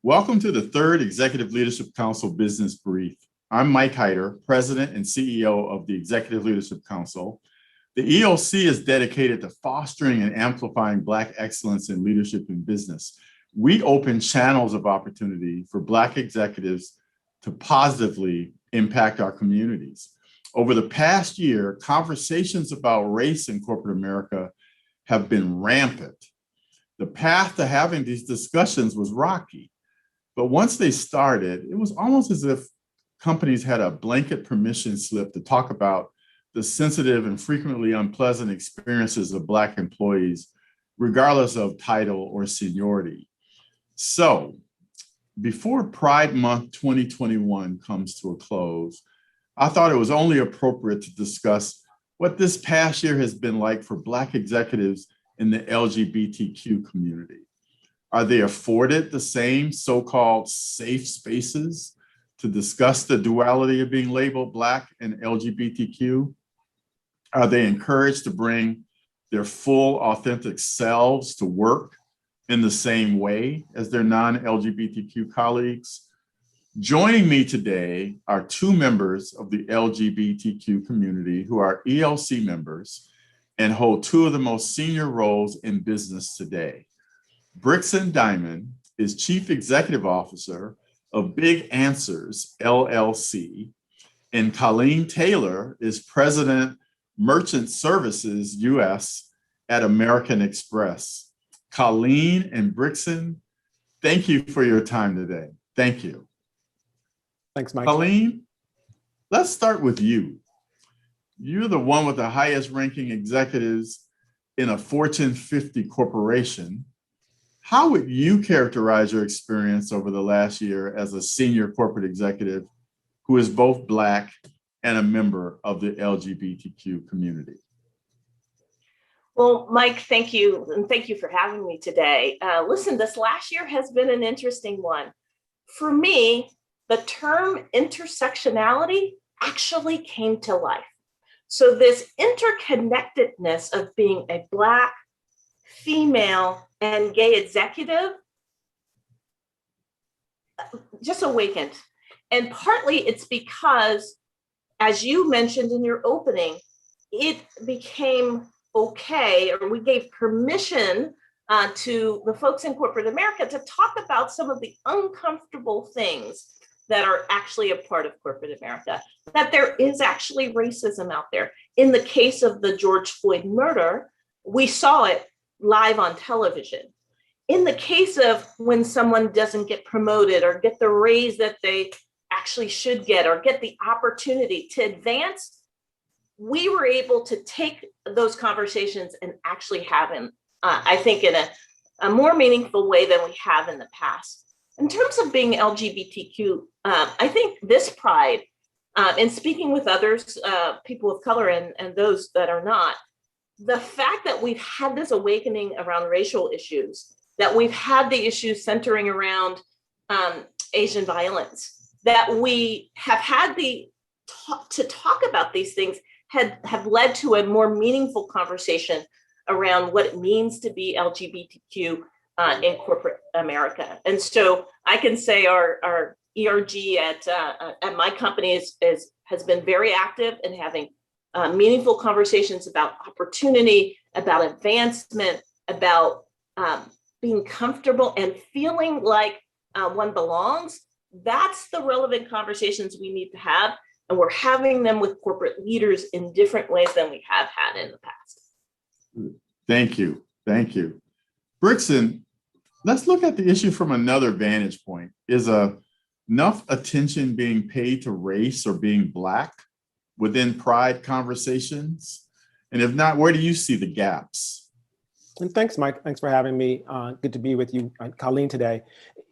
Welcome to the third Executive Leadership Council Business Brief. I'm Mike Hyder, President and CEO of the Executive Leadership Council. The ELC is dedicated to fostering and amplifying Black excellence in leadership and business. We open channels of opportunity for Black executives to positively impact our communities. Over the past year, conversations about race in corporate America have been rampant. The path to having these discussions was rocky. But once they started, it was almost as if companies had a blanket permission slip to talk about the sensitive and frequently unpleasant experiences of Black employees, regardless of title or seniority. So, before Pride Month 2021 comes to a close, I thought it was only appropriate to discuss what this past year has been like for Black executives in the LGBTQ community. Are they afforded the same so-called safe spaces to discuss the duality of being labeled Black and LGBTQ? Are they encouraged to bring their full, authentic selves to work in the same way as their non-LGBTQ colleagues? Joining me today are two members of the LGBTQ community who are ELC members and hold two of the most senior roles in business today. Brixton Diamond is Chief Executive Officer of Big Answers, LLC, and Colleen Taylor is President, Merchant Services, US at American Express. Colleen and Brixton, thank you for your time today. Thank you. Thanks, Mike. Colleen, let's start with you. You're the one with the highest ranking executives in a Fortune 50 corporation. How would you characterize your experience over the last year as a senior corporate executive who is both Black and a member of the LGBTQ community? Well, Mike, thank you. And thank you for having me today. Listen, this last year has been an interesting one. For me, the term intersectionality actually came to life. So this interconnectedness of being a Black, female, and gay executive just awakened. And partly it's because, as you mentioned in your opening, it became okay, or we gave permission to the folks in corporate America to talk about some of the uncomfortable things that are actually a part of corporate America, that there is actually racism out there. In the case of the George Floyd murder, we saw it live on television. In the case of when someone doesn't get promoted or get the raise that they actually should get or get the opportunity to advance, we were able to take those conversations and actually have them, I think, in a more meaningful way than we have in the past. In terms of being LGBTQ, I think this Pride, and speaking with others, people of color and those that are not, the fact that we've had this awakening around racial issues, that we've had the issues centering around Asian violence, that we have had to talk about these things have led to a more meaningful conversation around what it means to be LGBTQ in corporate America. And so I can say our ERG at my company has been very active in having meaningful conversations about opportunity, about advancement, about being comfortable and feeling like one belongs. That's the relevant conversations we need to have. And we're having them with corporate leaders in different ways than we have had in the past. Thank you. Thank you. Brixton, let's look at the issue from another vantage point. Is enough attention being paid to race or being Black within Pride conversations? And if not, where do you see the gaps? And thanks, Mike. Thanks for having me. Good to be with you, Colleen, today.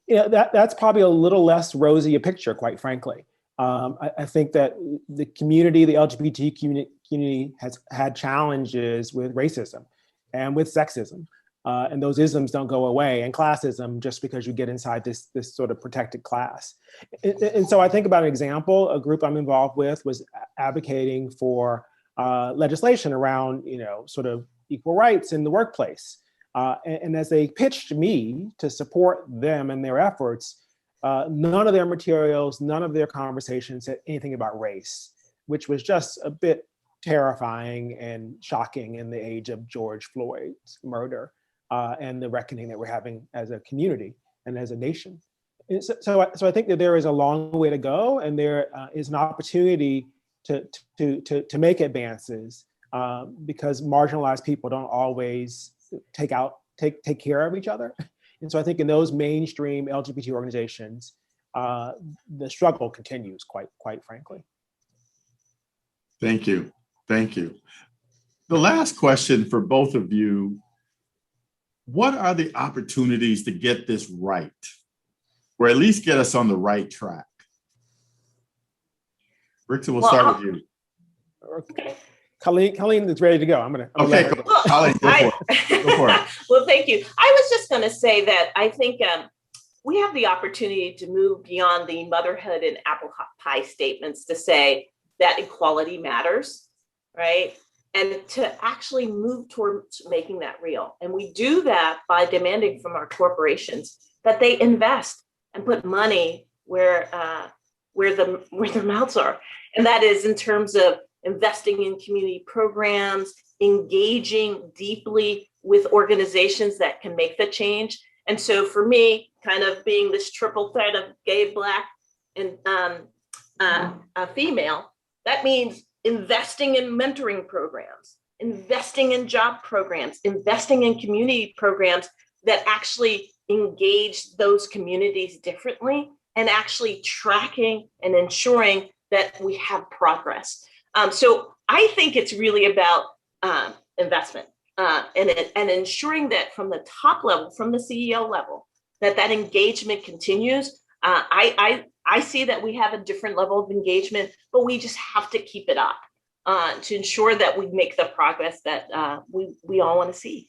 That's probably a little less rosy a picture, quite frankly. I think that the community, the LGBT community, has had challenges with racism and with sexism. And those isms don't go away, and classism, just because you get inside this sort of protected class. And so I think about an example. A group I'm involved with was advocating for legislation around, sort of equal rights in the workplace. And as they pitched me to support them in their efforts, none of their materials, none of their conversations said anything about race, which was just a bit terrifying and shocking in the age of George Floyd's murder and the reckoning that we're having as a community and as a nation. And so I think that there is a long way to go, and there is an opportunity to make advances because marginalized people don't always take care of each other. And so I think in those mainstream LGBT organizations, the struggle continues, quite frankly. Thank you. Thank you. The last question for both of you, what are the opportunities to get this right, or at least get us on the right track? Rixa, we'll start with you. Okay. Colleen is ready to go. Okay, Colleen, go for it. Go for it. Well, thank you. I was just going to say that I think we have the opportunity to move beyond the motherhood and apple pie statements to say that equality matters, right? And to actually move towards making that real. And we do that by demanding from our corporations that they invest and put money where their mouths are. And that is in terms of investing in community programs, engaging deeply with organizations that can make the change. And so for me, kind of being this triple threat of gay, Black, and female, that means investing in mentoring programs, investing in job programs, investing in community programs that actually engage those communities differently, and actually tracking and ensuring that we have progress. So I think it's really about investment and ensuring that from the top level, from the CEO level, that engagement continues. I see that we have a different level of engagement, but we just have to keep it up to ensure that we make the progress that we all want to see.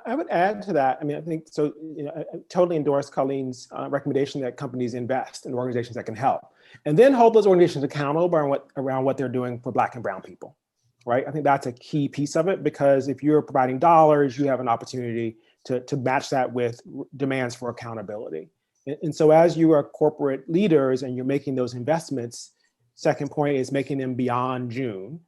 I would add to that. I mean, I think so. I totally endorse Colleen's recommendation that companies invest in organizations that can help, and then hold those organizations accountable around what they're doing for Black and Brown people, right? I think that's a key piece of it, because if you're providing dollars, you have an opportunity to match that with demands for accountability. And so as you are corporate leaders and you're making those investments, second point is making them beyond June.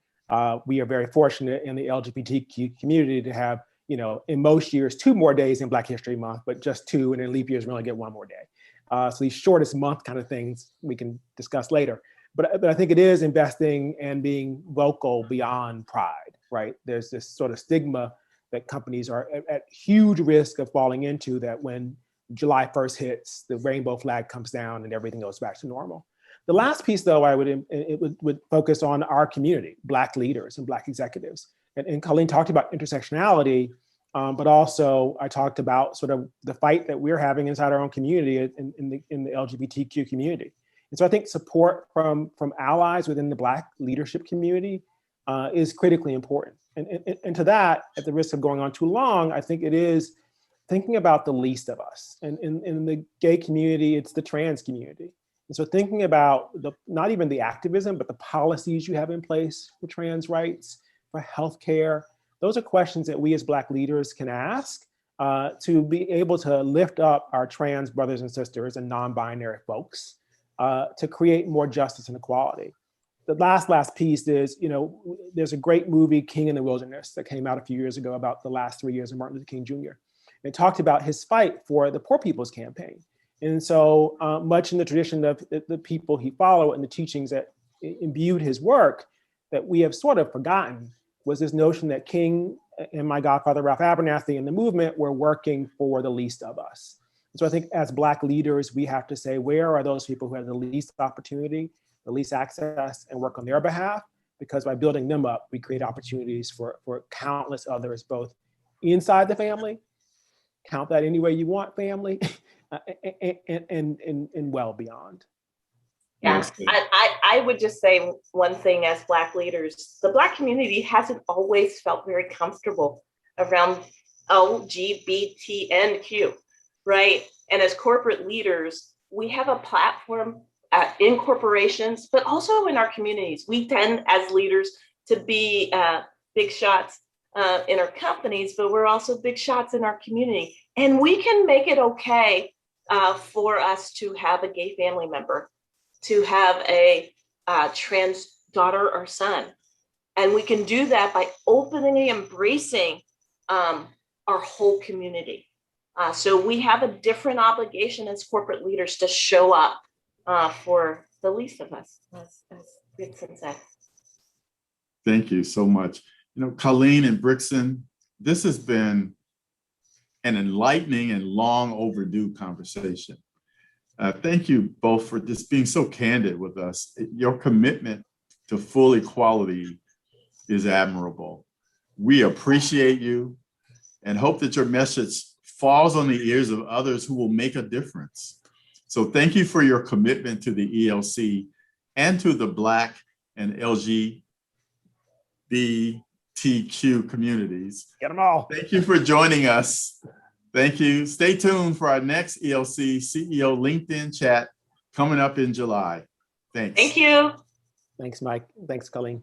We are very fortunate in the LGBTQ community to have, in most years, 2 more days in Black History Month, but just 2, and in leap years, we only get 1 more day. So these shortest month kind of things we can discuss later. But I think it is investing and being vocal beyond pride, right? There's this sort of stigma that companies are at huge risk of falling into, that when July 1st hits, the rainbow flag comes down and everything goes back to normal. The last piece, though, would focus on our community, Black leaders and Black executives. And Colleen talked about intersectionality, but also I talked about sort of the fight that we're having inside our own community in the LGBTQ community. And so I think support from allies within the Black leadership community is critically important. And to that, at the risk of going on too long, I think it is thinking about the least of us. And in the gay community, it's the trans community. And so thinking about not even the activism, but the policies you have in place for trans rights, for healthcare, those are questions that we as Black leaders can ask to be able to lift up our trans brothers and sisters and non-binary folks to create more justice and equality. The last piece is, there's a great movie, King in the Wilderness, that came out a few years ago about the last 3 years of Martin Luther King Jr. It talked about his fight for the Poor People's Campaign. And so much in the tradition of the people he followed and the teachings that imbued his work that we have sort of forgotten was this notion that King and my godfather, Ralph Abernathy, and the movement were working for the least of us. And so I think as Black leaders, we have to say, where are those people who have the least opportunity, the least access, and work on their behalf? Because by building them up, we create opportunities for countless others, both inside the family, count that any way you want, family, and well beyond. Yeah, I would just say one thing as Black leaders, the Black community hasn't always felt very comfortable around LGBTQ, right? And as corporate leaders, we have a platform in corporations, but also in our communities. We tend as leaders to be big shots in our companies, but we're also big shots in our community. And we can make it okay for us to have a gay family member, to have a trans daughter or son. And we can do that by openly embracing our whole community. So we have a different obligation as corporate leaders to show up for the least of us, as Brixton said. Thank you so much. You know, Colleen and Brixton, this has been an enlightening and long overdue conversation. Thank you both for just being so candid with us. Your commitment to full equality is admirable. We appreciate you and hope that your message falls on the ears of others who will make a difference. So thank you for your commitment to the ELC and to the Black and LGBTQ communities. Get them all. Thank you for joining us. Thank you. Stay tuned for our next ELC CEO LinkedIn chat coming up in July. Thanks. Thank you. Thanks, Mike. Thanks, Colleen.